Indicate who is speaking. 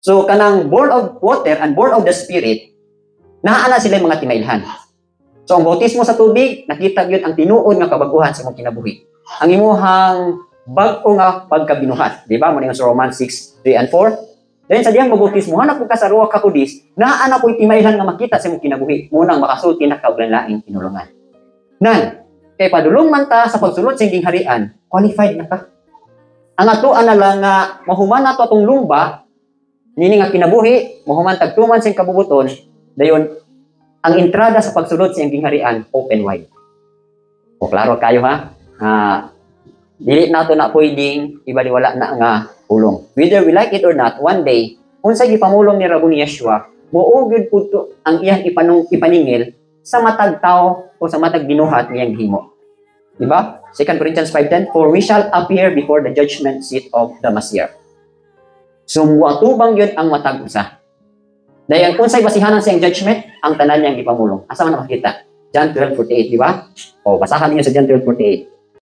Speaker 1: So kanang born of water and born of the Spirit, naa na sila mga timailhan. So ang bautismo sa tubig, nakita gyud ang tinuod nga kabaguhan sa imong kinabuhi. Ang imuhang bag-o nga pagkabinuhat, di ba? Mo sa Romans 6:3 and 4. Then sa diyang mabautismo, hanap ko ka sa Ruach HaKodesh, naa na ko'y timailhan nga makita sa imong kinabuhi. Munang makasulti na kauglan-laing tinulungan. Nan, kay padulong man ta sa pagsulod sa gingharian, qualified na ka. Ang atuan na lang nga mahuman nato atong lumba, nini nga kinabuhi, mahuman tagtuman sa kabubuton, dayon ang entrada sa pagsulod sa gingharian open wide. O klaro kayo ha? Dili nato na pwedeng ibaliwala na nga pulong. Whether we like it or not, one day, kung sa gipamulong ni Rabuni Yeshua, muugid pud ang iyang ipaningil sa matag tao o sa matag ginuhat niyang himo. Diba? 2 Corinthians 5:10, for we shall appear before the judgment seat of the Messiah. So, muatubang yun ang matag usa. Dahil kung sa'y basihanan siyang judgment, ang tanan niyang ipamulong. Asa man nakakita? John 12:48, diba? O, basahan niyo sa John 12:48.